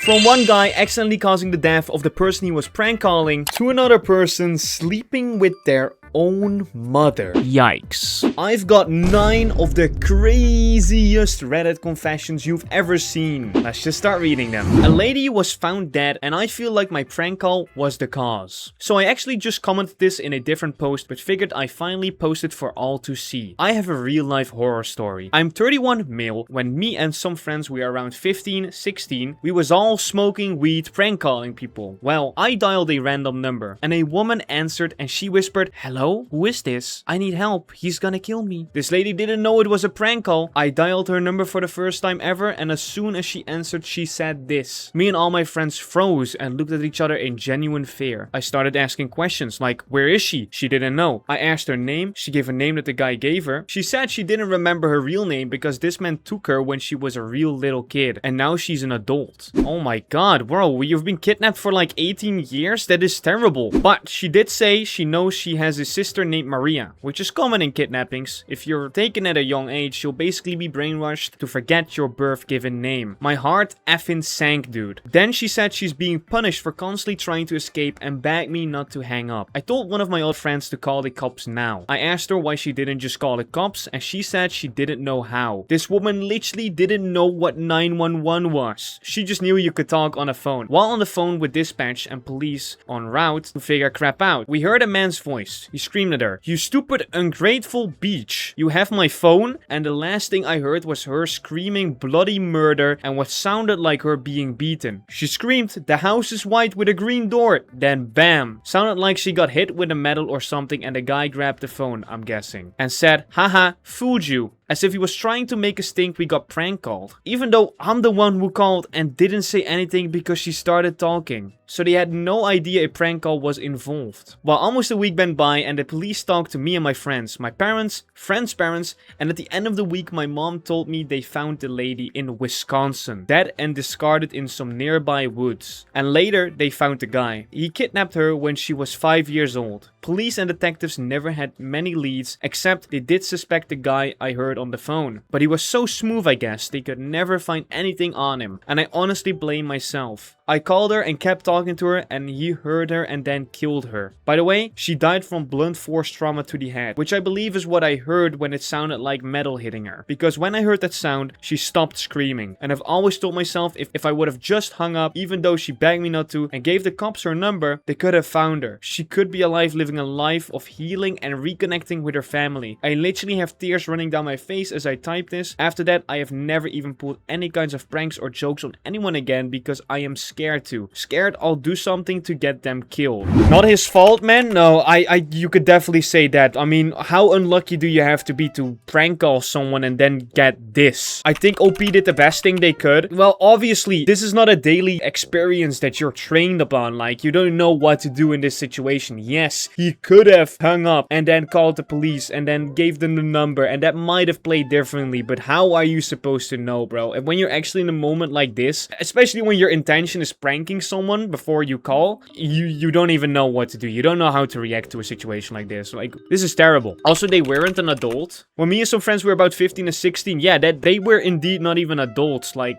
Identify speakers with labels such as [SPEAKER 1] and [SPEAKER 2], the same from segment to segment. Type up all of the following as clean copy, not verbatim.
[SPEAKER 1] From one guy accidentally causing the death of the person he was prank calling, to another person sleeping with their own mother. Yikes. I've got 9 of the craziest Reddit confessions you've ever seen. Let's just start reading them. A lady was found dead and I feel like my prank call was the cause. So I actually just commented this in a different post but figured I finally posted for all to see. I have a real life horror story. I'm 31 male. When me and some friends were around 15, 16, we was all smoking weed prank calling people. Well, I dialed a random number and a woman answered and she whispered, "Hello? Who is this? I need help. He's gonna kill me." This lady didn't know it was a prank call. I dialed her number for the first time ever and as soon as she answered she said this. Me and all my friends froze and looked at each other in genuine fear. I started asking questions like, where is she? She didn't know. I asked her name. She gave a name that the guy gave her. She said she didn't remember her real name because this man took her when she was a real little kid and now she's an adult. Oh my god, bro, you've been kidnapped for like 18 years? That is terrible. But she did say she knows she has a sister named Maria, which is common in kidnappings. If you're taken at a young age, you'll basically be brainwashed to forget your birth given name. My heart effing sank, dude. Then she said she's being punished for constantly trying to escape and begged me not to hang up. I told one of my old friends to call the cops now. I asked her why she didn't just call the cops and she said she didn't know how. This woman literally didn't know what 911 was. She just knew you could talk on a phone. While on the phone with dispatch and police en route to figure crap out, we heard a man's voice. He screamed at her, "You stupid ungrateful bitch. You have my phone?" And the last thing I heard was her screaming bloody murder and what sounded like her being beaten. She screamed, "The house is white with a green door." Then bam. Sounded like she got hit with a metal or something and the guy grabbed the phone, I'm guessing, and said, "Haha, fooled you." As if he was trying to make us think we got prank called. Even though I'm the one who called and didn't say anything because she started talking. So they had no idea a prank call was involved. Well, almost a week went by and the police talked to me and my friends, my parents, friends' parents, and at the end of the week my mom told me they found the lady in Wisconsin, dead and discarded in some nearby woods. And later they found the guy. He kidnapped her when she was 5 years old. Police and detectives never had many leads, except they did suspect the guy I heard on the phone. But he was so smooth, I guess, they could never find anything on him. And I honestly blame myself. I called her and kept talking to her and he heard her and then killed her. By the way, she died from blunt force trauma to the head, which I believe is what I heard when it sounded like metal hitting her. Because when I heard that sound, she stopped screaming. And I've always told myself if I would have just hung up, even though she begged me not to and gave the cops her number, they could have found her. She could be alive living a life of healing and reconnecting with her family. I literally have tears running down my face as I type this. After that, I have never even pulled any kinds of pranks or jokes on anyone again because I am scared to. Scared I'll do something to get them killed. Not his fault, man. No, you could definitely say that. I mean, how unlucky do you have to be to prank call someone and then get this? I think OP did the best thing they could. Well, obviously, this is not a daily experience that you're trained upon. Like, you don't know what to do in this situation. Yes, he could have hung up and then called the police and then gave them the number and that might have played differently, but how are you supposed to know, bro? And when you're actually in a moment like this, especially when your intention is pranking someone before you call, you don't even know what to do. You don't know how to react to a situation like this. Like, this is terrible. Also, they weren't an adult. When me and some friends were about 15 and 16, yeah, that they were indeed not even adults. Like,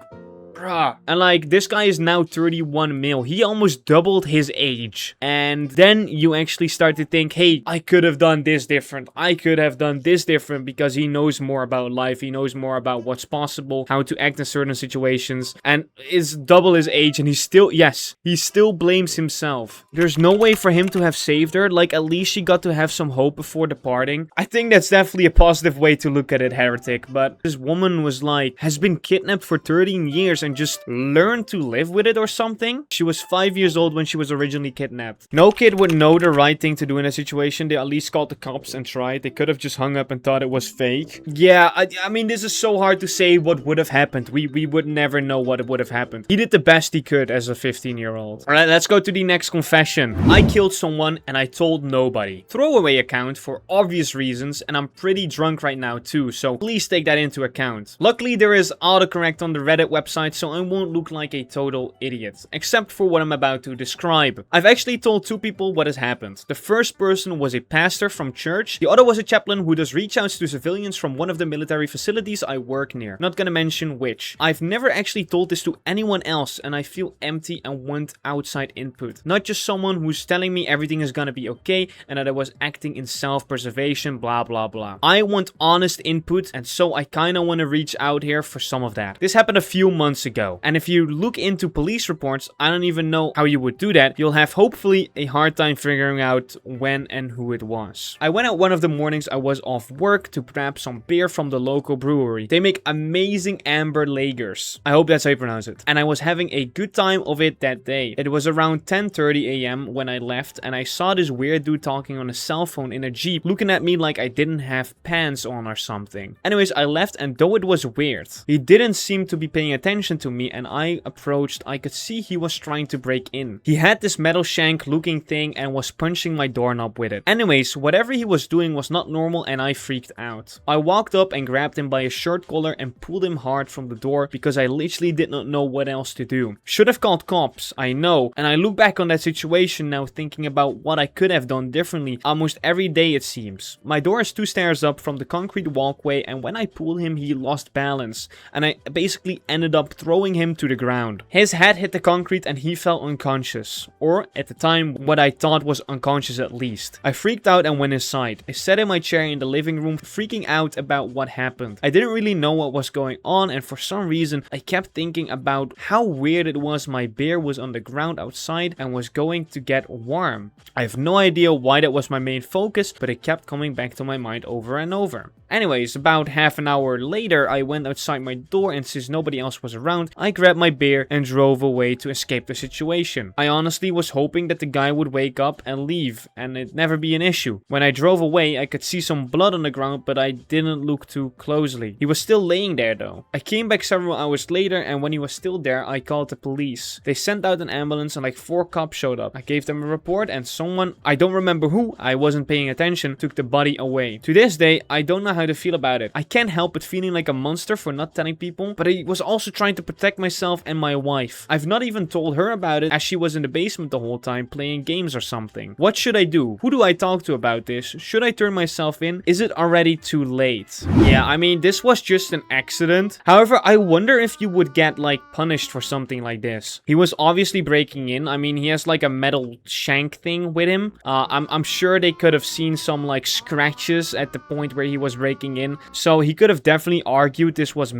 [SPEAKER 1] bruh. And like, this guy is now 31 mil. He almost doubled his age. And then you actually start to think, hey, I could have done this different. I could have done this different because he knows more about life. He knows more about what's possible, how to act in certain situations. And is double his age and he still, yes, he still blames himself. There's no way for him to have saved her. Like, at least she got to have some hope before departing. I think that's definitely a positive way to look at it, heretic. But this woman was like, has been kidnapped for 13 years and just learn to live with it or something. She was 5 years old when she was originally kidnapped. No kid would know the right thing to do in a situation. They at least called the cops and tried. They could have just hung up and thought it was fake. Yeah, I mean, this is so hard to say what would have happened. We would never know what would have happened. He did the best he could as a 15-year-old. Alright, let's go to the next confession. I killed someone and I told nobody. Throwaway account for obvious reasons, and I'm pretty drunk right now too, so please take that into account. Luckily, there is autocorrect on the Reddit website, so I won't look like a total idiot, except for what I'm about to describe. I've actually told two people what has happened. The first person was a pastor from church, the other was a chaplain who does reach outs to civilians from one of the military facilities I work near. Not gonna mention which. I've never actually told this to anyone else, and I feel empty and want outside input. Not just someone who's telling me everything is gonna be okay and that I was acting in self-preservation, blah blah blah. I want honest input, and so I kinda wanna reach out here for some of that. This happened a few months ago, and if you look into police reports, I don't even know how you would do that. You'll have hopefully a hard time figuring out when and who it was. I went out one of the mornings I was off work to grab some beer from the local brewery. They make amazing amber lagers. I hope that's how you pronounce it. And I was having a good time of it that day. It was around 10:30 a.m. when I left, and I saw this weird dude talking on a cell phone in a Jeep, looking at me like I didn't have pants on or something. Anyways, I left, and though it was weird, he didn't seem to be paying attention to me, and I approached. I could see he was trying to break in. He had this metal shank looking thing and was punching my doorknob with it. Anyways, whatever he was doing was not normal, and I freaked out. I walked up and grabbed him by his shirt collar and pulled him hard from the door because I literally did not know what else to do. Should have called cops, I know, and I look back on that situation now thinking about what I could have done differently almost every day it seems. My door is 2 stairs up from the concrete walkway, and when I pulled him he lost balance, and I basically ended up throwing him to the ground. His head hit the concrete and he fell unconscious, or at the time what I thought was unconscious at least. I freaked out and went inside. I sat in my chair in the living room freaking out about what happened. I didn't really know what was going on, and for some reason I kept thinking about how weird it was my beer was on the ground outside and was going to get warm. I have no idea why that was my main focus, but it kept coming back to my mind over and over. Anyways, about half an hour later, I went outside my door, and since nobody else was around, I grabbed my beer and drove away to escape the situation. I honestly was hoping that the guy would wake up and leave, and it'd never be an issue. When I drove away, I could see some blood on the ground, but I didn't look too closely. He was still laying there though. I came back several hours later, and when he was still there, I called the police. They sent out an ambulance and like 4 cops showed up. I gave them a report, and someone, I don't remember who, I wasn't paying attention, took the body away. To this day, I don't know how to feel about it. I can't help but feeling like a monster for not telling people, but I was also trying to protect myself and my wife. I've not even told her about it, as she was in the basement the whole time playing games or something. What should I do? Who do I talk to about this? Should I turn myself in? Is it already too late? Yeah, I mean, this was just an accident. However, I wonder if you would get like punished for something like this. He was obviously breaking in. I mean, he has like a metal shank thing with him. I'm sure they could have seen some like scratches at the point where he was breaking in. So he could have definitely argued this was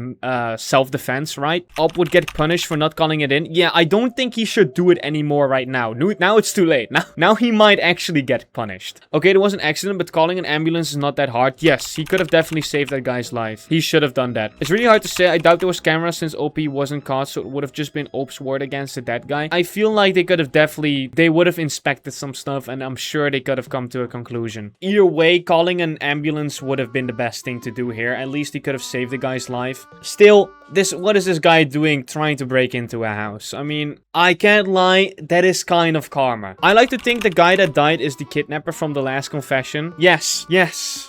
[SPEAKER 1] self-defense, right? Up would get punished for not calling it in. Yeah, I don't think he should do it anymore right now. Now it's too late. Now he might actually get punished. Okay, it was an accident, but calling an ambulance is not that hard. Yes, he could have definitely saved that guy's life. He should have done that. It's really hard to say. I doubt there was cameras since OP wasn't caught, so it would have just been Ope's word against the dead guy. I feel like they could have they would have inspected some stuff, and I'm sure they could have come to a conclusion. Either way, calling an ambulance would have been the best thing to do here. At least he could have saved the guy's life. Still, what is this guy doing trying to break into a house? I mean, I can't lie, that is kind of karma. I like to think the guy that died is the kidnapper from the last confession. Yes,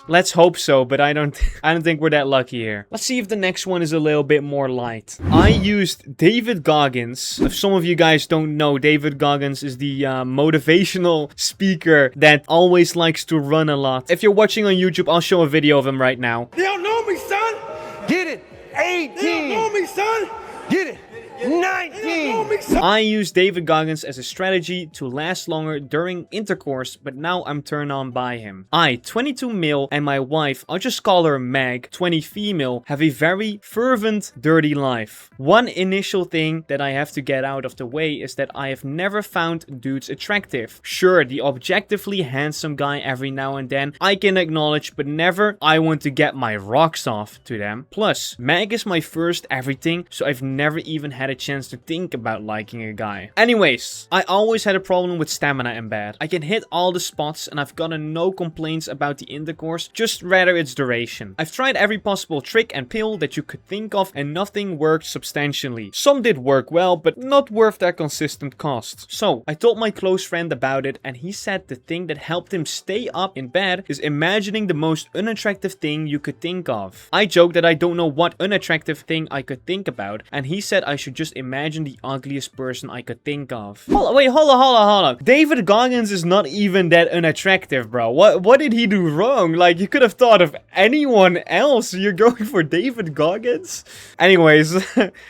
[SPEAKER 1] let's hope so, but I don't think we're that lucky here. Let's see if the next one is a little bit more light. I used David Goggings. If some of you guys don't know, David Goggings is the motivational speaker that always likes to run a lot. If you're watching on YouTube, I'll show a video of him right now.
[SPEAKER 2] They don't know me, son.
[SPEAKER 3] Get it. 18.
[SPEAKER 2] They don't know me, son.
[SPEAKER 3] Get it. 19.
[SPEAKER 1] I use David Goggins as a strategy to last longer during intercourse, but now I'm turned on by him. I, 22 male, and my wife, I'll just call her Meg, 20 female, have a very fervent, dirty life. One initial thing that I have to get out of the way is that I have never found dudes attractive. Sure, the objectively handsome guy every now and then I can acknowledge, but never I want to get my rocks off to them. Plus, Meg is my first everything, so I've never even had a chance to think think about liking a guy. Anyways, I always had a problem with stamina in bed. I can hit all the spots and I've gotten no complaints about the intercourse, just rather its duration. I've tried every possible trick and pill that you could think of and nothing worked substantially. Some did work well, but not worth their consistent cost. So, I told my close friend about it and he said the thing that helped him stay up in bed is imagining the most unattractive thing you could think of. I joked that I don't know what unattractive thing I could think about and he said I should just imagine the ugliest person I could think of. Wait, hold on. David Goggins is not even that unattractive, bro. What did he do wrong? Like, you could have thought of anyone else. You're going for David Goggins? Anyways,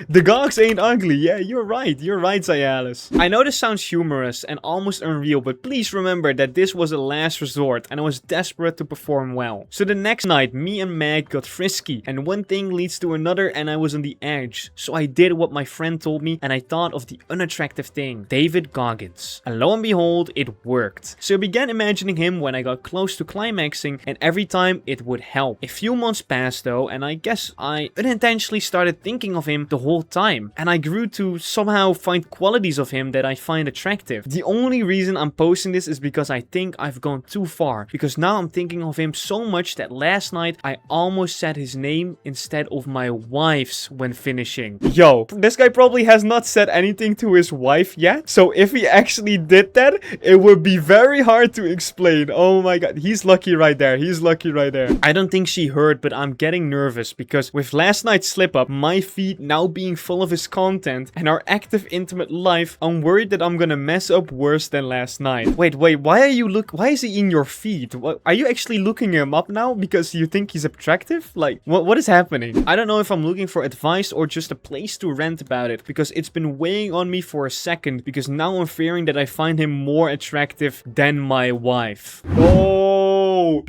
[SPEAKER 1] the Gogs ain't ugly. Yeah, you're right. You're right, Cialis. I know this sounds humorous and almost unreal, but please remember that this was a last resort and I was desperate to perform well. So the next night, me and Meg got frisky and one thing leads to another and I was on the edge. So I did what my friend told me and I thought of the unattractive thing, David Goggins. And lo and behold, it worked. So I began imagining him when I got close to climaxing and every time it would help. A few months passed though and I guess I unintentionally started thinking of him the whole time. And I grew to somehow find qualities of him that I find attractive. The only reason I'm posting this is because I think I've gone too far. Because now I'm thinking of him so much that last night I almost said his name instead of my wife's when finishing. Yo, this guy probably has not said anything to his wife yet. So if he actually did that, it would be very hard to explain. Oh my god, he's lucky right there. He's lucky right there. I don't think she heard, but I'm getting nervous because with last night's slip up, my feed now being full of his content and our active intimate life, I'm worried that I'm gonna mess up worse than last night. Wait, why is he in your feed? Are you actually looking him up now because you think he's attractive? Like, what is happening? I don't know if I'm looking for advice or just a place to rant about it because it's been weighing on me for a second because now I'm fearing that I find him more attractive than my wife. No!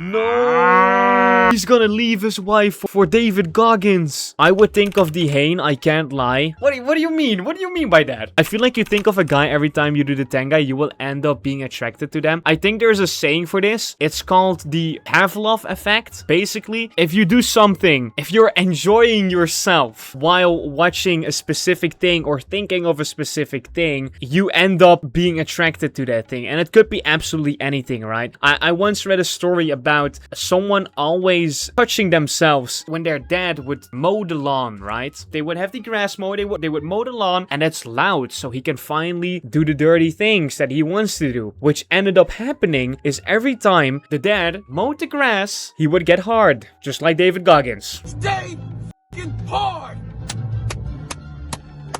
[SPEAKER 1] He's gonna leave his wife for David Goggins. I would think of Deehain, I can't lie. What do you mean? What do you mean by that? I feel like you think of a guy every time you do the Tenga, you will end up being attracted to them. I think there's a saying for this. It's called the Pavlov effect. Basically, if you do something, if you're enjoying yourself while watching a specific thing or thinking of a specific thing, you end up being attracted to that thing. And it could be absolutely anything, right? I once read a story about someone always touching themselves when their dad would mow the lawn, right? They would have the grass mower, they would mow the lawn, and it's loud, so he can finally do the dirty things that he wants to do. Which ended up happening is every time the dad mowed the grass, he would get hard, just like David Goggins.
[SPEAKER 3] Stay f***ing hard.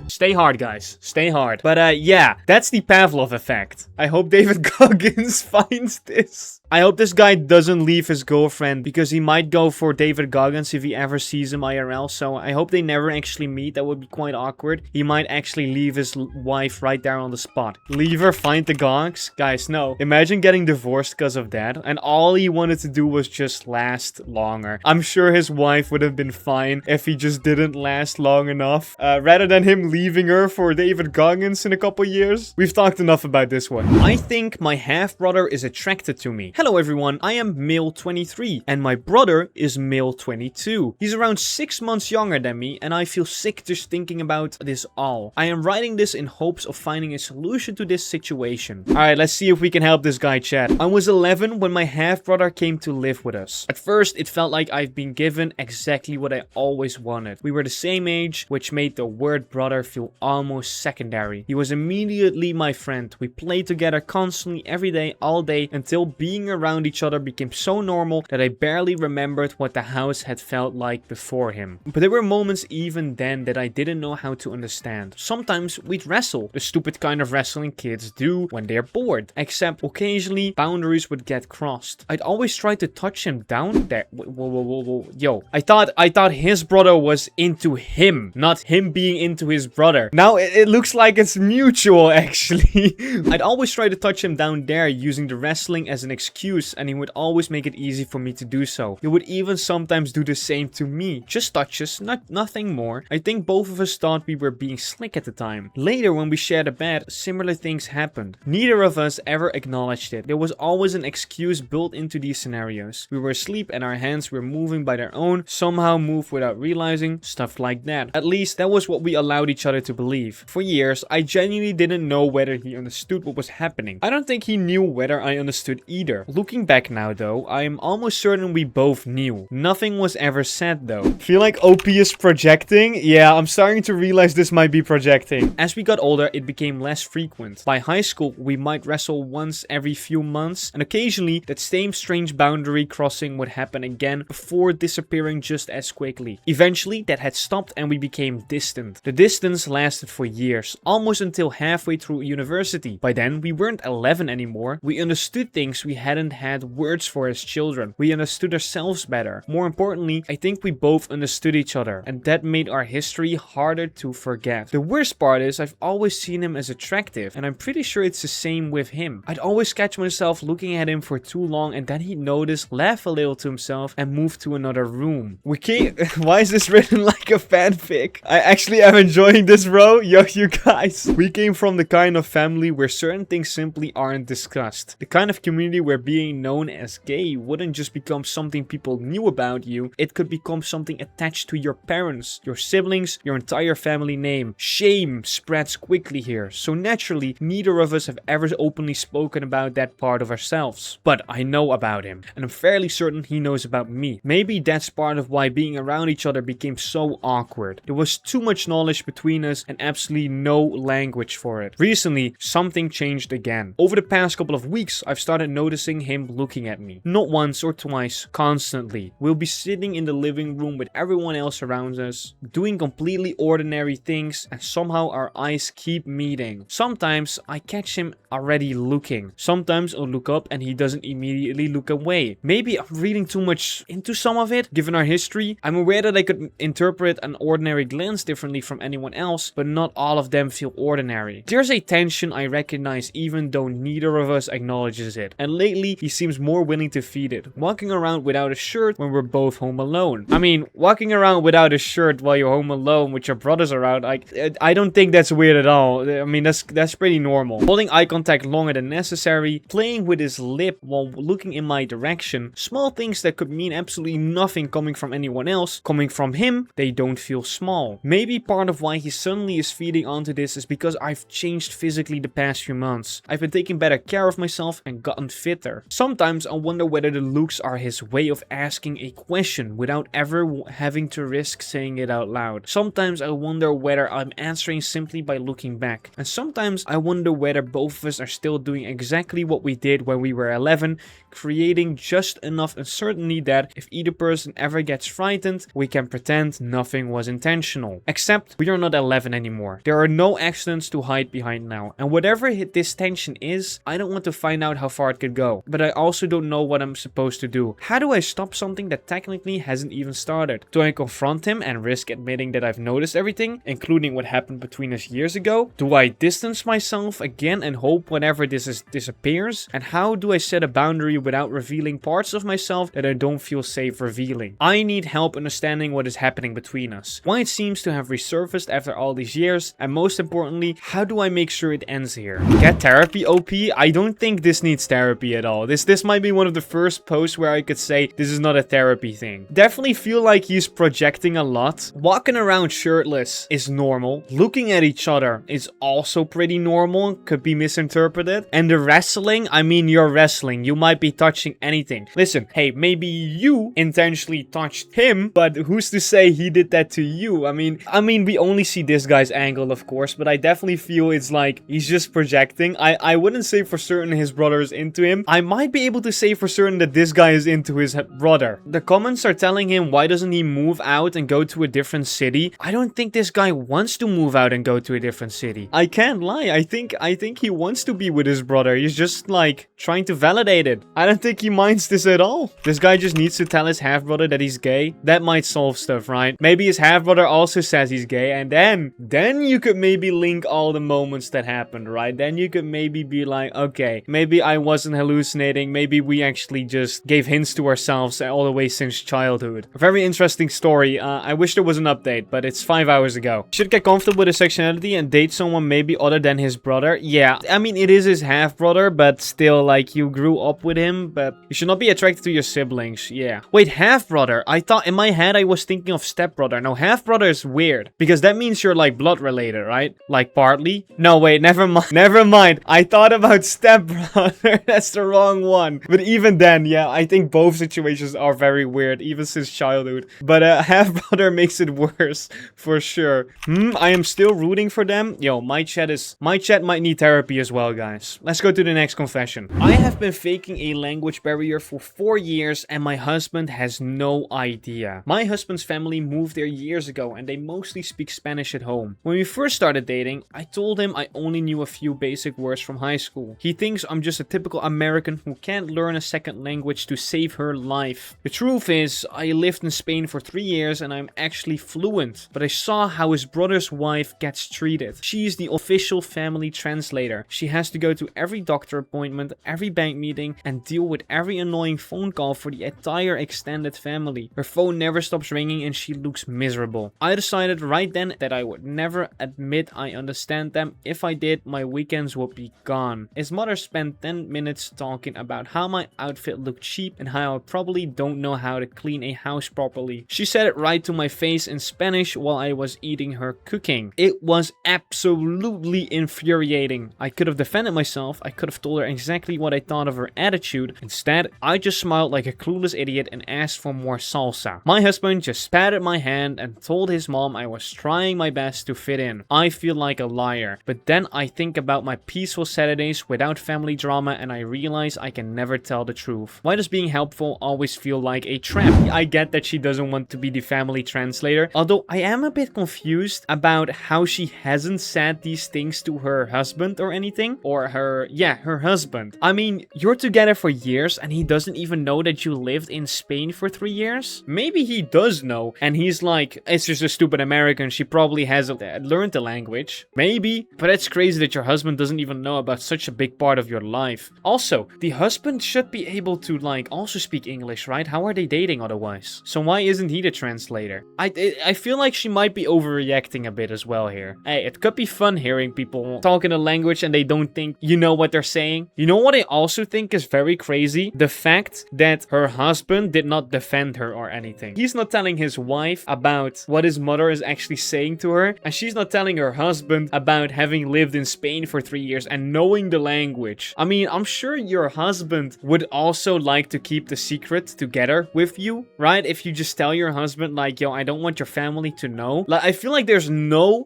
[SPEAKER 1] Stay hard, guys. Stay hard. But yeah, that's the Pavlov effect. I hope David Goggins finds this. I hope this guy doesn't leave his girlfriend because he might go for David Goggins if he ever sees him IRL. So I hope they never actually meet. That would be quite awkward. He might actually leave his wife right there on the spot. Leave her, find the Gogs? Guys, no. Imagine getting divorced because of that. And all he wanted to do was just last longer. I'm sure his wife would have been fine if he just didn't last long enough. Rather than him leaving her for David Goggins in a couple years. We've talked enough about this one. I think my half-brother is attracted to me. Hello everyone, I am male 23 and my brother is male 22. He's around 6 months younger than me and I feel sick just thinking about this all. I am writing this in hopes of finding a solution to this situation. Alright, let's see if we can help this guy, chat. I was 11 when my half-brother came to live with us. At first, it felt like I've been given exactly what I always wanted. We were the same age, which made the word brother feel almost secondary. He was immediately my friend. We played together constantly every day, all day, until being around each other became so normal that I barely remembered what the house had felt like before him. But there were moments even then that I didn't know how to understand. Sometimes we'd wrestle, the stupid kind of wrestling kids do when they're bored, except occasionally boundaries would get crossed. I'd always try to touch him down there. Whoa. Yo, I thought his brother was into him, not him being into his brother. Now it looks like it's mutual, actually. I'd always try to touch him down there using the wrestling as an excuse excuse and he would always make it easy for me to do so. He would even sometimes do the same to me. Just touches, nothing more. I think both of us thought we were being slick at the time. Later, when we shared a bed, similar things happened. Neither of us ever acknowledged it. There was always an excuse built into these scenarios. We were asleep and our hands were moving by their own, somehow moved without realizing, stuff like that. At least that was what we allowed each other to believe. For years, I genuinely didn't know whether he understood what was happening. I don't think he knew whether I understood either. Looking back now though, I am almost certain we both knew. Nothing was ever said though. Feel like OP is projecting? Yeah, I'm starting to realize this might be projecting. As we got older, it became less frequent. By high school, we might wrestle once every few months, and occasionally that same strange boundary crossing would happen again before disappearing just as quickly. Eventually, that had stopped and we became distant. The distance lasted for years, almost until halfway through university. By then, we weren't 11 anymore. We understood things we hadn't had words for as children. We understood ourselves better. More importantly, I think we both understood each other, and that made our history harder to forget. The worst part is I've always seen him as attractive, and I'm pretty sure it's the same with him. I'd always catch myself looking at him for too long, and then he'd notice, laugh a little to himself, and move to another room. Why is this written like a fanfic? I actually am enjoying this, bro. Yo, you guys. We came from the kind of family where certain things simply aren't discussed. The kind of community where being known as gay wouldn't just become something people knew about you, it could become something attached to your parents, your siblings, your entire family name. Shame spreads quickly here, so naturally, neither of us have ever openly spoken about that part of ourselves. But I know about him, and I'm fairly certain he knows about me. Maybe that's part of why being around each other became so awkward. There was too much knowledge between us and absolutely no language for it. Recently, something changed again. Over the past couple of weeks, I've started noticing him looking at me. Not once or twice, constantly. We'll be sitting in the living room with everyone else around us, doing completely ordinary things, and somehow our eyes keep meeting. Sometimes I catch him already looking. Sometimes I'll look up and he doesn't immediately look away. Maybe I'm reading too much into some of it, given our history. I'm aware that I could interpret an ordinary glance differently from anyone else, but not all of them feel ordinary. There's a tension I recognize even though neither of us acknowledges it, and lately he seems more willing to feed it, walking around without a shirt when we're both home alone. I mean, walking around without a shirt while you're home alone with your brothers around, I don't think that's weird at all. I mean, that's pretty normal. Holding eye contact longer than necessary, playing with his lip while looking in my direction, small things that could mean absolutely nothing coming from anyone else, coming from him, they don't feel small. Maybe part of why he suddenly is feeding onto this is because I've changed physically the past few months. I've been taking better care of myself and gotten fitter. Sometimes I wonder whether the looks are his way of asking a question without ever having to risk saying it out loud. Sometimes I wonder whether I'm answering simply by looking back. And sometimes I wonder whether both of us are still doing exactly what we did when we were 11, creating just enough uncertainty that if either person ever gets frightened, we can pretend nothing was intentional. Except we are not 11 anymore. There are no accidents to hide behind now. And whatever this tension is, I don't want to find out how far it could go. But I also don't know what I'm supposed to do. How do I stop something that technically hasn't even started? Do I confront him and risk admitting that I've noticed everything, including what happened between us years ago? Do I distance myself again and hope whenever this disappears? And how do I set a boundary without revealing parts of myself that I don't feel safe revealing? I need help understanding what is happening between us, why it seems to have resurfaced after all these years, and most importantly, how do I make sure it ends here? Get therapy, OP? I don't think this needs therapy at all. This might be one of the first posts where I could say this is not a therapy thing. Definitely feel like he's projecting a lot. Walking around shirtless is normal. Looking at each other is also pretty normal, could be misinterpreted. And the wrestling, I mean, you're wrestling. You might be touching anything. Listen, hey, maybe you intentionally touched him, but who's to say he did that to you? I mean, we only see this guy's angle, of course, but I definitely feel it's like he's just projecting. I wouldn't say for certain his brother is into him. I might be able to say for certain that this guy is into his brother. The comments are telling him why doesn't he move out and go to a different city. I don't think this guy wants to move out and go to a different city. I can't lie. I think he wants to be with his brother. He's just like trying to validate it. I don't think he minds this at all. This guy just needs to tell his half-brother that he's gay. That might solve stuff, right? Maybe his half-brother also says he's gay, and then you could maybe link all the moments that happened, right? Then you could maybe be like, okay, maybe I wasn't hallucinating hallucinating. Maybe we actually just gave hints to ourselves all the way since childhood. A very interesting story. I wish there was an update, but it's 5 hours ago. Should get comfortable with his sexuality and date someone maybe other than his brother. Yeah, I mean, it is his half-brother, but still, like, you grew up with him, but you should not be attracted to your siblings. Yeah. Wait, half-brother? I thought, in my head, I was thinking of stepbrother. No, half-brother is weird, because that means you're, like, blood related, right? Like, partly? No, wait, never mind. Never mind. I thought about stepbrother. That's the wrong one. But even then, yeah, I think both situations are very weird, even since childhood. But half-brother makes it worse, for sure. I am still rooting for them. Yo, my chat might need therapy as well, guys. Let's go to the next confession. I have been faking a language barrier for 4 years and my husband has no idea. My husband's family moved there years ago and they mostly speak Spanish at home. When we first started dating, I told him I only knew a few basic words from high school. He thinks I'm just a typical American who can't learn a second language to save her life. The truth is, I lived in Spain for 3 years and I'm actually fluent, but I saw how his brother's wife gets treated. She is the official family translator. She has to go to every doctor appointment, every bank meeting, and deal with every annoying phone call for the entire extended family. Her phone never stops ringing and she looks miserable. I decided right then that I would never admit I understand them. If I did, my weekends would be gone. His mother spent 10 minutes talking about how my outfit looked cheap and how I probably don't know how to clean a house properly. She said it right to my face in Spanish while I was eating her cooking. It was absolutely infuriating. I could have defended myself. I could have told her exactly what I thought of her attitude. Instead, I just smiled like a clueless idiot and asked for more salsa. My husband just patted my hand and told his mom I was trying my best to fit in. I feel like a liar. But then I think about my peaceful Saturdays without family drama and I realize I can never tell the truth. Why does being helpful always feel like a trap? I get that she doesn't want to be the family translator, although I am a bit confused about how she hasn't said these things to her husband or anything. Or her husband. I mean, you're together for years and he doesn't even know that you lived in Spain for 3 years? Maybe he does know and he's like, it's just a stupid American, she probably hasn't learned the language. Maybe, but it's crazy that your husband doesn't even know about such a big part of your life. Also, the husband should be able to like also speak English, right? How are they dating otherwise? So why isn't he the translator? I feel like she might be overreacting a bit as well here. Hey, it could be fun hearing people talk in a language and they don't think you know what they're saying. You know what I also think is very crazy? The fact that her husband did not defend her or anything. He's not telling his wife about what his mother is actually saying to her, and she's not telling her husband about having lived in Spain for 3 years and knowing the language. I mean, I'm sure your husband would also like to keep the secret together with you, right? If you just tell your husband like, yo, I don't want your family to know. Like, I feel like there's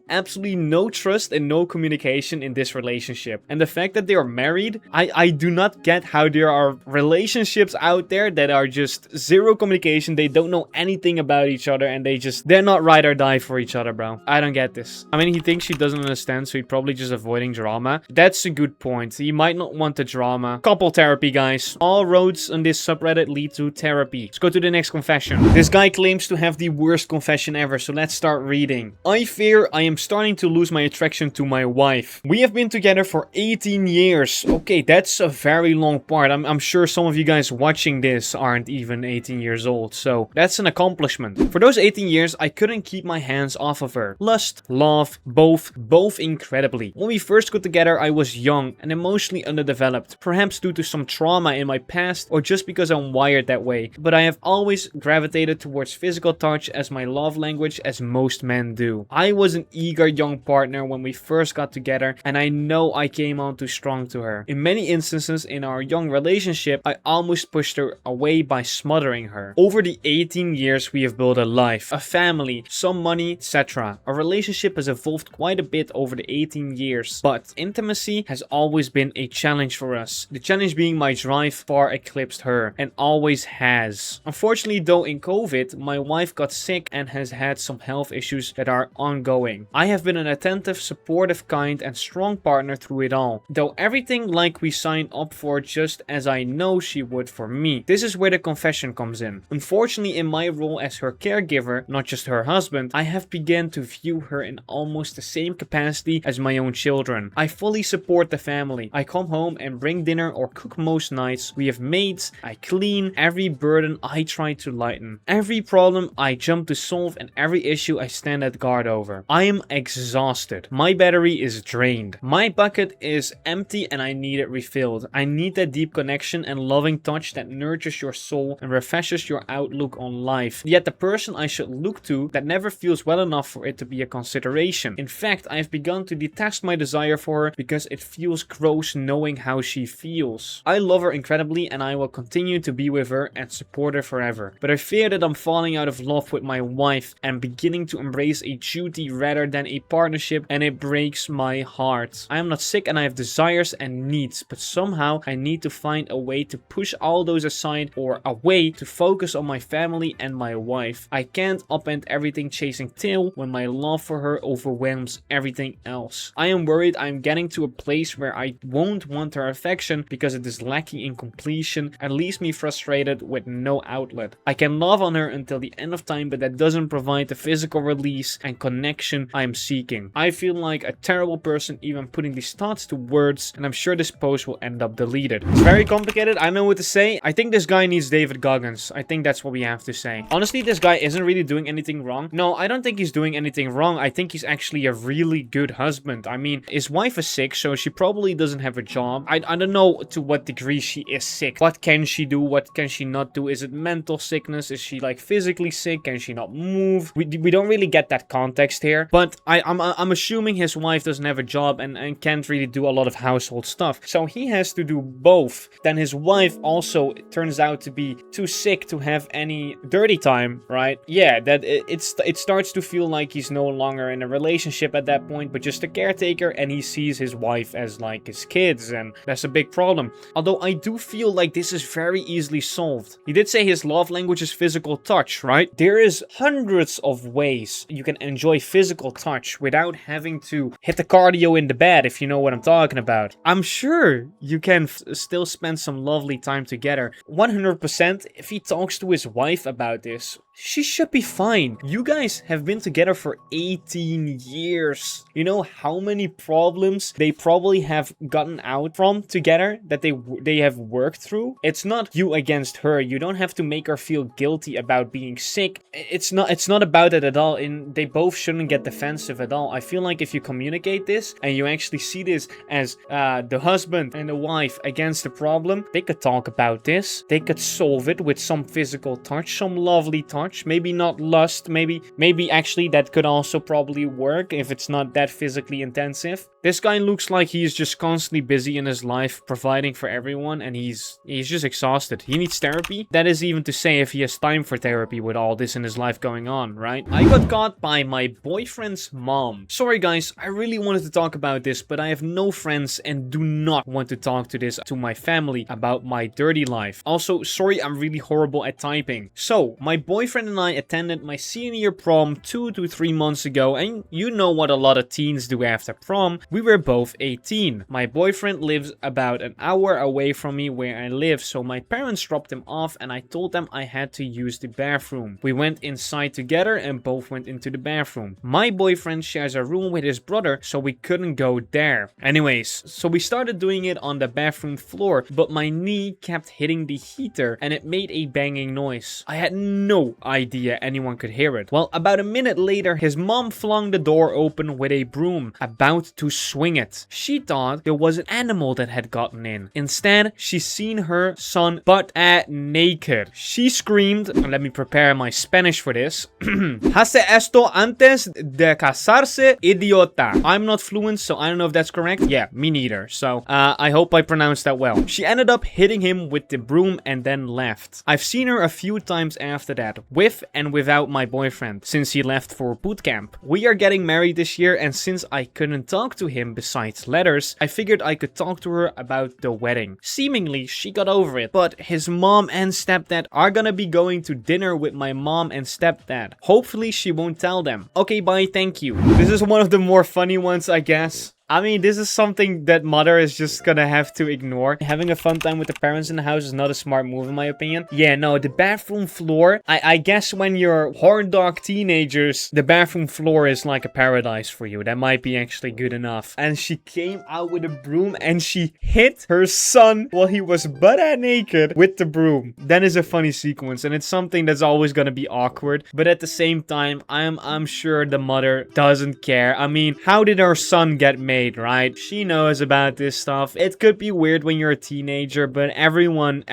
[SPEAKER 1] absolutely no trust and no communication in this relationship. And the fact that they are married, I do not get how there are relationships out there that are just zero communication. They don't know anything about each other and they're not ride or die for each other, bro. I don't get this. I mean, he thinks she doesn't understand, so he's probably just avoiding drama. That's a good point. He might not want the drama. Couple therapy, guys. All roads on this subreddit lead to therapy. Let's go to the next confession. This guy claims to have the worst confession ever, so let's start reading. I fear I am starting to lose my attraction to my wife. We have been together for 18 years. Okay, that's a very long part. I'm sure some of you guys watching this aren't even 18 years old, so that's an accomplishment. For those 18 years, I couldn't keep my hands off of her. Lust, love, both incredibly. When we first got together, I was young and emotionally underdeveloped, perhaps due to some trauma in my past or just because I'm wired that way, but I have always gravitated towards physical touch as my love language, as most men do. I was an eager young partner when we first got together, and I know I came on too strong to her. In many instances in our young relationship, I almost pushed her away by smothering her. Over the 18 years, we have built a life, a family, some money, etc. Our relationship has evolved quite a bit over the 18 years, but intimacy has always been a challenge for us. The challenge being my drive far eclipsed her, and always has. Unfortunately though, in COVID, my wife got sick and has had some health issues that are ongoing. I have been an attentive, supportive, kind, and strong partner through it all, though everything like we signed up for, just as I know she would for me. This is where the confession comes in. Unfortunately, in my role as her caregiver, not just her husband, I have begun to view her in almost the same capacity as my own children. I fully support the family. I come home and bring dinner or or cook most nights. We have maids, I clean, every burden I try to lighten. Every problem I jump to solve and every issue I stand at guard over. I am exhausted. My battery is drained. My bucket is empty and I need it refilled. I need that deep connection and loving touch that nurtures your soul and refreshes your outlook on life. Yet the person I should look to that never feels well enough for it to be a consideration. In fact, I have begun to detest my desire for her because it feels gross knowing how she feels. I love her incredibly and I will continue to be with her and support her forever. But I fear that I'm falling out of love with my wife and beginning to embrace a duty rather than a partnership, and it breaks my heart. I am not sick and I have desires and needs, but somehow I need to find a way to push all those aside or a way to focus on my family and my wife. I can't upend everything chasing tail when my love for her overwhelms everything else. I am worried I'm getting to a place where I won't want her affection because it is lacking in completion and leaves me frustrated with no outlet. I can love on her until the end of time, but that doesn't provide the physical release and connection I am seeking. I feel like a terrible person even putting these thoughts to words, and I'm sure this post will end up deleted. It's very complicated. I know what to say. I think this guy needs David Goggings. I think that's what we have to say. Honestly, this guy isn't really doing anything wrong. No, I don't think he's doing anything wrong. I think he's actually a really good husband. I mean, his wife is sick, so she probably doesn't have a job. I don't know to what degree she is sick. What can she do? What can she not do? Is it mental sickness? Is she like physically sick? Can she not move? We don't really get that context here, but I'm assuming his wife doesn't have a job and can't really do a lot of household stuff. So he has to do both. Then his wife also turns out to be too sick to have any dirty time, right? Yeah, that it starts to feel like he's no longer in a relationship at that point, but just a caretaker, and he sees his wife as like his kids, and that's a big problem. Although I do feel like this is very easily solved. He did say his love language is physical touch, right? There is hundreds of ways you can enjoy physical touch without having to hit the cardio in the bed, if you know what I'm talking about. I'm sure you can still spend some lovely time together. 100% if he talks to his wife about this, she should be fine. You guys have been together for 18 years. You know how many problems they probably have gotten out from together that they have worked through? It's not you against her. You don't have to make her feel guilty about being sick. It's not about it at all, and they both shouldn't get defensive at all. I feel like if you communicate this and you actually see this as the husband and the wife against the problem, they could talk about this. They could solve it with some physical touch, some lovely touch. Maybe not lust, maybe actually that could also probably work if it's not that physically intensive. This guy looks like he's just constantly busy in his life providing for everyone, and he's just exhausted. He needs therapy. That is even to say if he has time for therapy with all this in his life going on, right? I got caught by my boyfriend's mom. Sorry guys, I really wanted to talk about this, but I have no friends and do not want to talk to my family about my dirty life. Also, sorry, I'm really horrible at typing. So, my boyfriend and I attended my senior prom 2 to 3 months ago, and you know what a lot of teens do after prom. We were both 18. My boyfriend lives about an hour away from me where I live, so my parents dropped him off and I told them I had to use the bathroom. We went inside together and both went into the bathroom. My boyfriend shares a room with his brother, so we couldn't go there. Anyways, so we started doing it on the bathroom floor, but my knee kept hitting the heater and it made a banging noise. I had no idea anyone could hear it. Well, about a minute later, his mom flung the door open with a broom, about to swing it. She thought there was an animal that had gotten in. Instead, she seen her son butt naked. She screamed, and let me prepare my Spanish for this. Hace esto antes de casarse, idiota. I'm not fluent, so I don't know if that's correct. Yeah, me neither. So, I hope I pronounced that well. She ended up hitting him with the broom and then left. I've seen her a few times after that, with and without my boyfriend, since he left for boot camp. We are getting married this year, and since I couldn't talk to him besides letters, I figured I could talk to her about the wedding. Seemingly, she got over it, but his mom and stepdad are gonna be going to dinner with my mom and stepdad. Hopefully, she won't tell them. Okay, bye, thank you. This is one of the more funny ones, I guess. I mean, this is something that mother is just gonna have to ignore. Having a fun time with the parents in the house is not a smart move in my opinion. Yeah, no, the bathroom floor. I guess when you're horn dog teenagers, the bathroom floor is like a paradise for you. That might be actually good enough. And she came out with a broom and she hit her son while he was butt naked with the broom. That is a funny sequence, and it's something that's always gonna be awkward. But at the same time, I'm sure the mother doesn't care. I mean, how did her son get made, right? She knows about this stuff. It could be weird when you're a teenager, but everyone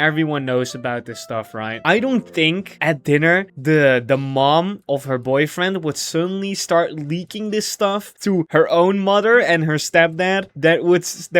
[SPEAKER 1] knows about this stuff, right? I don't think at dinner the mom of her boyfriend would suddenly start leaking this stuff to her own mother and her stepdad. That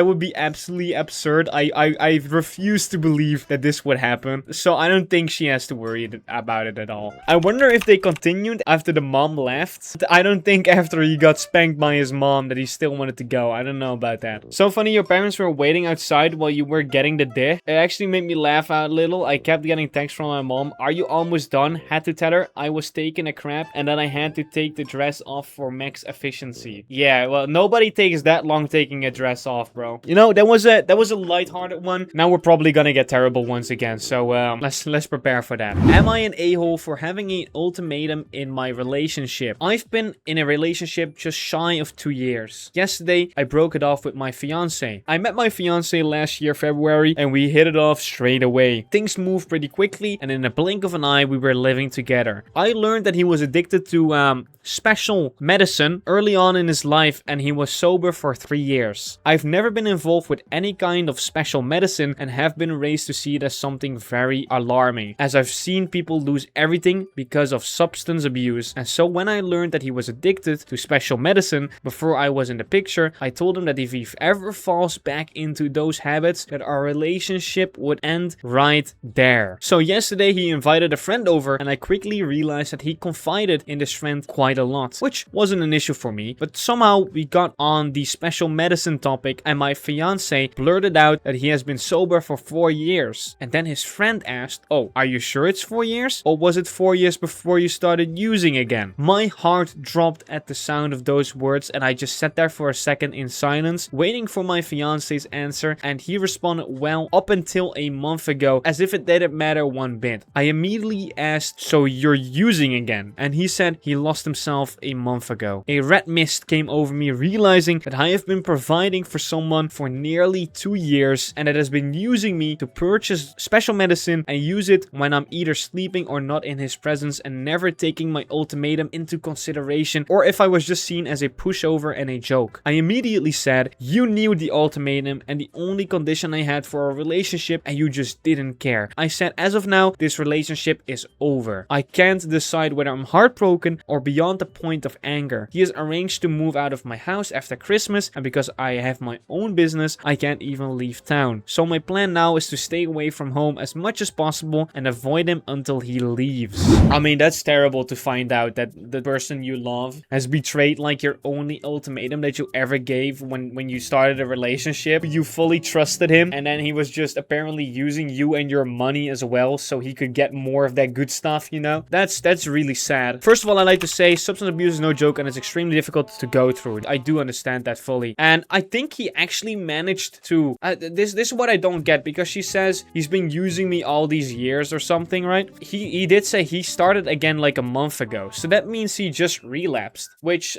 [SPEAKER 1] would be absolutely absurd. I refuse to believe that this would happen. So I don't think she has to worry about it at all. I wonder if they continued after the mom left. I don't think after he got spanked by his mom that he still wanted to go. I don't know about that. So funny, your parents were waiting outside while you were getting the dish. It actually made me laugh out a little. I kept getting texts from my mom. Are you almost done? Had to tell her I was taking a crap and then I had to take the dress off for max efficiency. Yeah, well, nobody takes that long taking a dress off, bro. You know, that was a lighthearted one. Now we're probably gonna get terrible ones again. So let's prepare for that. Am I an a-hole for having an ultimatum in my relationship? I've been in a relationship just shy of 2 years. Yesterday, I broke it off with my fiance. I met my fiance last year, February, and we hit it off straight away. Things moved pretty quickly, and in a blink of an eye, we were living together. I learned that he was addicted to special medicine early on in his life, and he was sober for 3 years. I've never been involved with any kind of special medicine and have been raised to see it as something very alarming, as I've seen people lose everything because of substance abuse. And so when I learned that he was addicted to special medicine before I was in the picture, I told him that if he ever falls back into those habits, that our relationship would end right there. So yesterday he invited a friend over, and I quickly realized that he confided in this friend quite a lot, which wasn't an issue for me, but somehow we got on the special medicine topic, and my fiance blurted out that he has been sober for 4 years. And then his friend asked, oh, are you sure it's 4 years? Or was it 4 years before you started using again? My heart dropped at the sound of those words, and I just sat there for a second in silence, waiting for my fiance's answer, and he responded, well, up until a month ago, as if it didn't matter one bit. I immediately asked, so you're using again? And he said he lost himself a month ago. A red mist came over me, realizing that I have been providing for someone for nearly 2 years, and that has been using me to purchase special medicine and use it when I'm either sleeping or not in his presence, and never taking my ultimatum into consideration, or if I was just seen as a pushover and a joke. I immediately said, you knew the ultimatum and the only condition I had for a relationship, and you just didn't care. I said, as of now, this relationship is over. I can't decide whether I'm heartbroken or beyond the point of anger. He has arranged to move out of my house after Christmas, and because I have my own business, I can't even leave town. So my plan now is to stay away from home as much as possible and avoid him until he leaves. I mean, that's terrible to find out that the person you love has betrayed like your only ultimatum that you ever gave when you started a relationship. You fully trusted him, and then he was just apparently using you and your money as well so he could get more of that good stuff, you know? That's really sad. First of all, I'd like to say substance abuse is no joke, and it's extremely difficult to go through. I do understand that fully. And I think he actually managed to... this is what I don't get, because she says he's been using me all these years or something, right? He did say he started again like a month ago. So that means he just relapsed, which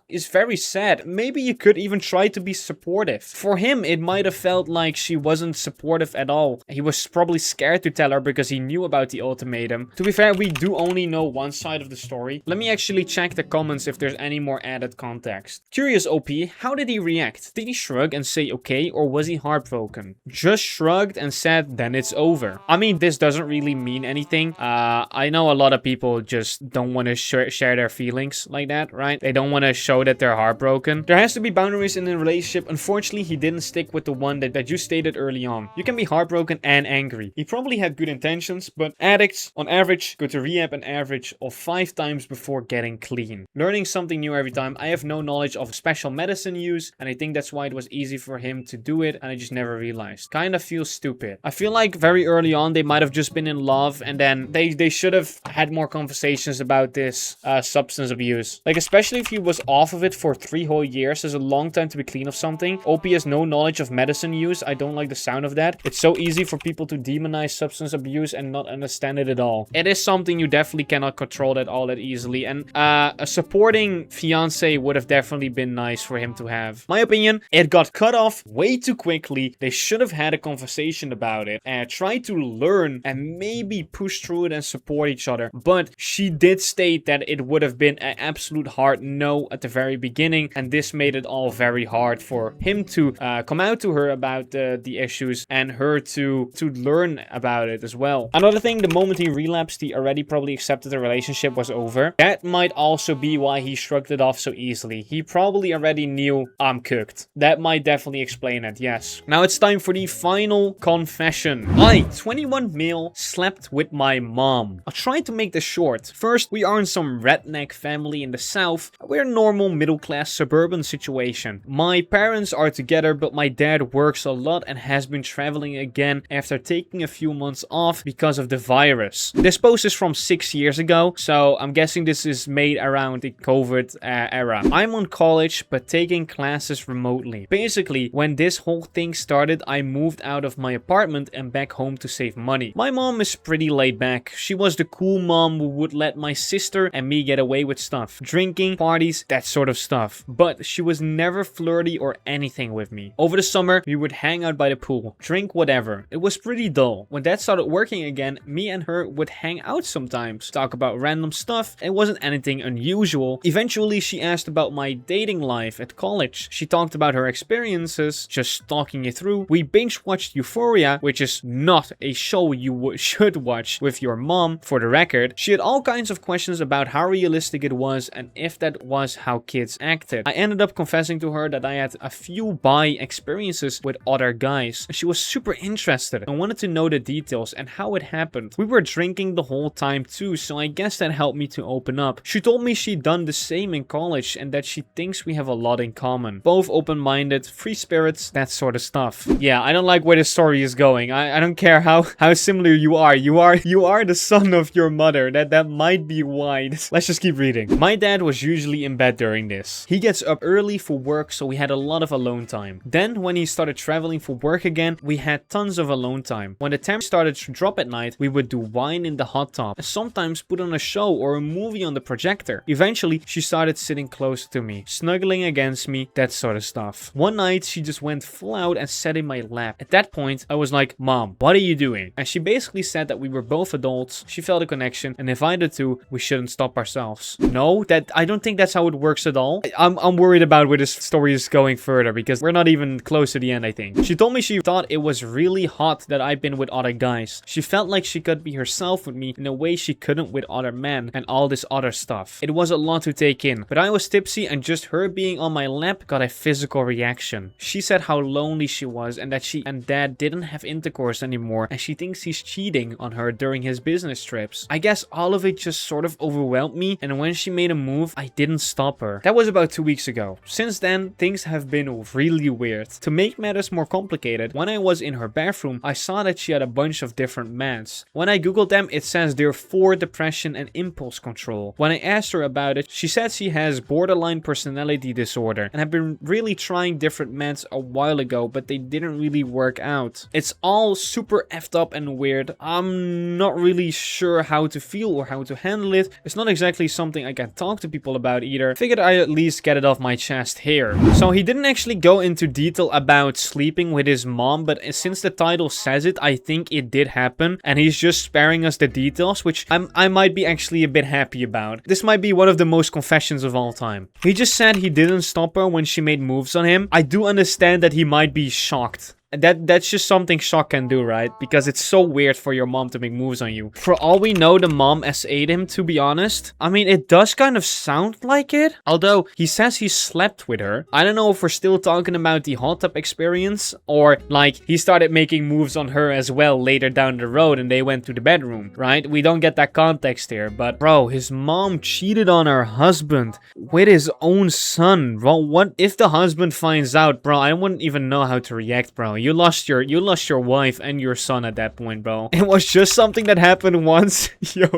[SPEAKER 1] is very sad. Maybe you could even try to be supportive. For him, it might have felt like she wasn't supportive at all. He was probably scared to tell her because he knew about the ultimatum. To be fair, we do only know one side of the story. Let me actually check the comments if there's any more added context. Curious OP, how did he react? Did he shrug and say okay, or was he heartbroken? Just shrugged and said, then it's over. I mean, this doesn't really mean anything. I know a lot of people just don't want to share their feelings like that, right? They don't want to show that they're heartbroken. There has to be boundaries in a relationship. Unfortunately, he didn't stick with the one that you stated early on. You can be heartbroken and angry. He probably had good intentions, but addicts, on average, go to rehab an average of 5 times before getting clean. Learning something new every time. I have no knowledge of special medicine use, and I think that's why it was easy for him to do it, and I just never realized. Kind of feels stupid. I feel like very early on, they might have just been in love, and then they should have had more conversations about this substance abuse. Like, especially if he was off of it for 3 whole years is a long time to be clean of something. OP has no knowledge of medicine use. I don't like the sound of that. It's so easy for people to demonize substance abuse and not understand it at all. It is something you definitely cannot control that easily. And a supporting fiance would have definitely been nice for him to have. My opinion, it got cut off way too quickly. They should have had a conversation about it and tried to learn and maybe push through it and support each other. But she did state that it would have been an absolute hard no at the very beginning, and this made it all very hard for him to come out to her about the issues and her to learn about it as well. Another thing, the moment he relapsed, he already probably accepted the relationship was over. That might also be why he shrugged it off so easily. He probably already knew I'm cooked. That might definitely explain it, yes. Now it's time for the final confession. I, 21 male, slept with my mom. I'll try to make this short. First, we are in some redneck family in the south. We're a normal middle-class suburban situation. My parents are together, but my dad works a lot and has been traveling again after taking a few months off because of the virus. This post is from 6 years ago, so I'm guessing this is made around the COVID era. I'm on college, but taking classes remotely. Basically, when this whole thing started, I moved out of my apartment and back home to save money. My mom is pretty laid back. She was the cool mom who would let my sister and me get away with stuff. Drinking, parties, that sort of stuff. But she was never flirty or anything with me. Over the summer, we would hang out by the pool, drink whatever. It was pretty dull. When that started working again, me and her would hang out sometimes, talk about random stuff. It wasn't anything unusual. Eventually, she asked about my dating life at college. She talked about her experiences, just talking it through. We binge watched Euphoria, which is not a show you should watch with your mom, for the record. She had all kinds of questions about how realistic it was and if that was how kids acted. I ended up confessing to her that I had a few bi experiences with other guys. She was super interested and wanted to know the details and how it happened. We were drinking the whole time too, so I guess that helped me to open up. She told me she'd done the same in college and that she thinks we have a lot in common. Both open-minded, free spirits, that sort of stuff. Yeah, I don't like where this story is going. I don't care how similar you are. You are the son of your mother. That might be why. Let's just keep reading. My dad was usually in bed during this. He gets up early for work, so we had a lot of alone time. Then when he started traveling for work again, we had tons of alone time. When the temp started to drop at night, we would do wine in the hot tub and sometimes put on a show or a movie on the projector. Eventually, she started sitting close to me, snuggling against me, that sort of stuff. One night, she just went full out and sat in my lap. At that point, I was like, "Mom, what are you doing?" And she basically said that we were both adults, she felt a connection, and if I did too, we shouldn't stop ourselves. No, I don't think that's how it works at all. I'm worried about where this story is going further because we're not even close to the end, I think. She told me she thought it was really hot that I've been with other guys. She felt like she could be herself with me in a way she couldn't with other men and all this other stuff. It was a lot to take in, but I was tipsy and just her being on my lap got a physical reaction. She said how lonely she was and that she and dad didn't have intercourse anymore and she thinks he's cheating on her during his business trips. I guess all of it just sort of overwhelmed me, and when she made a move, I didn't stop her. That was about 2 weeks ago. Since then, things have been really weird. To make matters more complicated, when I was in her bathroom, I saw that she had a bunch of different meds. When I googled them, it says they're for depression and impulse control. When I asked her about it, she said she has borderline personality disorder and had been really trying different meds a while ago, but they didn't really work out. It's all super effed up and weird. I'm not really sure how to feel or how to handle it. It's not exactly something I can talk to people about either. Figured I'd at least get it off my chest here. So he didn't actually go into detail about sleeping with his mom, but since the title says it, I think it did happen, and he's just sparing us the details, which I might be actually a bit happy about. This might be one of the most confessions of all time. He just said he didn't stop her when she made moves on him. I do understand that he might be shocked. That's just something shock can do, right? Because it's so weird for your mom to make moves on you. For all we know, the mom SA'd him, to be honest. I mean, it does kind of sound like it. Although, he says he slept with her. I don't know if we're still talking about the hot tub experience, or like he started making moves on her as well later down the road and they went to the bedroom, right? We don't get that context here, but bro, his mom cheated on her husband with his own son. Bro, what if the husband finds out, bro? I wouldn't even know how to react, bro. you lost your wife and your son at that point, bro. It was just something that happened once. Yo,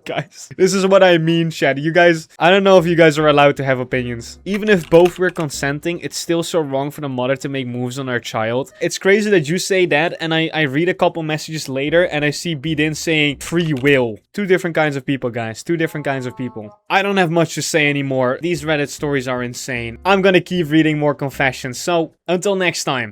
[SPEAKER 1] guys. This is what I mean, chat. You guys, I don't know if you guys are allowed to have opinions. Even if both were consenting, it's still so wrong for the mother to make moves on her child. It's crazy that you say that, and I read a couple messages later, and I see Bidin saying free will. Two different kinds of people, guys. Two different kinds of people. I don't have much to say anymore. These Reddit stories are insane. I'm gonna keep reading more confessions. So, until next time.